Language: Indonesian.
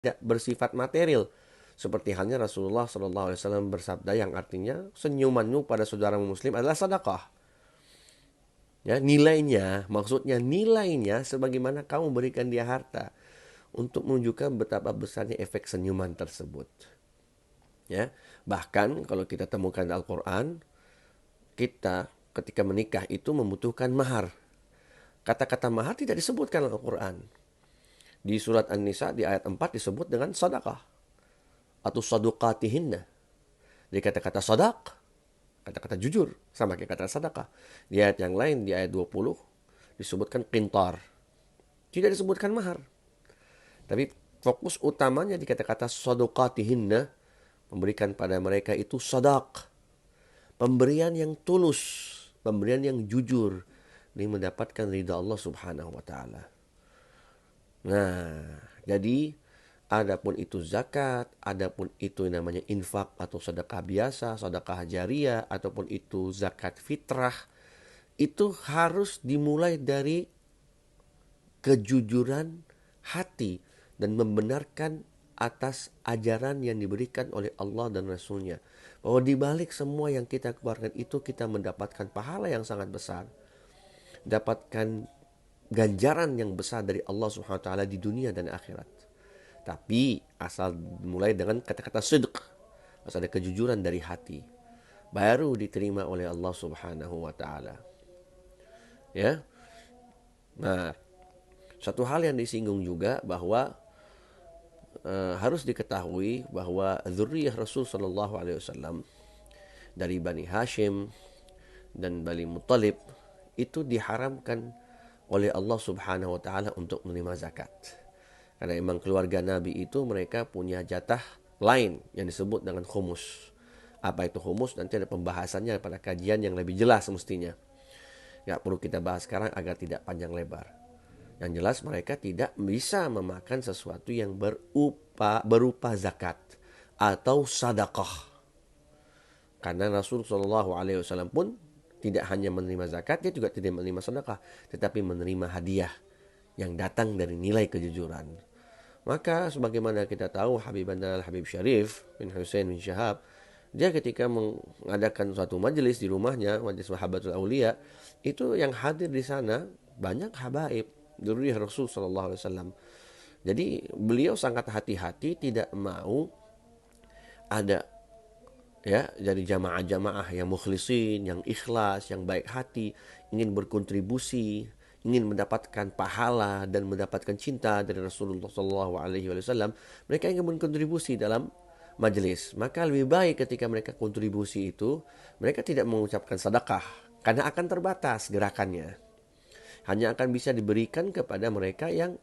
tidak bersifat material. Seperti halnya Rasulullah SAW bersabda yang artinya senyumanmu pada saudara muslim adalah sedekah. Ya, nilainya, maksudnya nilainya sebagaimana kamu berikan dia harta untuk menunjukkan betapa besarnya efek senyuman tersebut. Ya, bahkan kalau kita temukan di Al-Quran, kita ketika menikah itu membutuhkan mahar. Kata-kata mahar tidak disebutkan dalam Al-Quran. Di surat An-Nisa di ayat 4 disebut dengan sadaqah atau sadaqatihinna. Di kata-kata sadaq, kata-kata jujur, sama kayak kata sadaqah. Di ayat yang lain, di ayat 20, disebutkan qintar. Tidak disebutkan mahar. Tapi fokus utamanya di kata-kata sadaqatihinna, memberikan pada mereka itu sadaq. Pemberian yang tulus, pemberian yang jujur, ini mendapatkan ridha Allah Subhanahu wa taala. Nah, jadi adapun itu zakat, adapun itu namanya infak atau sedekah biasa, sedekah jariah, ataupun itu zakat fitrah, itu harus dimulai dari kejujuran hati dan membenarkan atas ajaran yang diberikan oleh Allah dan Rasulnya. Bahwa di balik semua yang kita keluarkan itu kita mendapatkan pahala yang sangat besar. Dapatkan ganjaran yang besar dari Allah Subhanahu wa taala di dunia dan akhirat. Tapi asal mulai dengan kata-kata sidq, asal ada kejujuran dari hati, baru diterima oleh Allah Subhanahu wa taala. Ya. Nah, satu hal yang disinggung juga bahwa harus diketahui bahwa zuriyah Rasul sallallahu alaihi wasallam dari Bani Hashim dan Bani Muttalib itu diharamkan oleh Allah Subhanahu wa taala untuk menerima zakat. Karena memang keluarga Nabi itu mereka punya jatah lain yang disebut dengan khumus. Apa itu khumus? Nanti ada pembahasannya pada kajian yang lebih jelas semestinya. Gak perlu kita bahas sekarang agar tidak panjang lebar. Yang jelas mereka tidak bisa memakan sesuatu yang berupa zakat atau sadaqah. Karena Rasul Shallallahu Alaihi Wasallam pun tidak hanya menerima zakat, dia juga tidak menerima sedekah, tetapi menerima hadiah yang datang dari nilai kejujuran. Maka sebagaimana kita tahu Habibana Al-Habib Syarif bin Husain bin Syahab, dia ketika mengadakan suatu majelis di rumahnya, majelis Mahabbatul Aulia, itu yang hadir di sana banyak habaib dari Rasul Shallallahu Alaihi Wasallam. Jadi beliau sangat hati-hati tidak mau ada jadi jamaah-jamaah yang mukhlisin, yang ikhlas, yang baik hati, ingin berkontribusi, ingin mendapatkan pahala dan mendapatkan cinta dari Rasulullah Sallallahu Alaihi Wasallam. Mereka ingin berkontribusi dalam majelis. Maka lebih baik ketika mereka kontribusi itu, mereka tidak mengucapkan sedekah karena akan terbatas gerakannya. Hanya akan bisa diberikan kepada mereka yang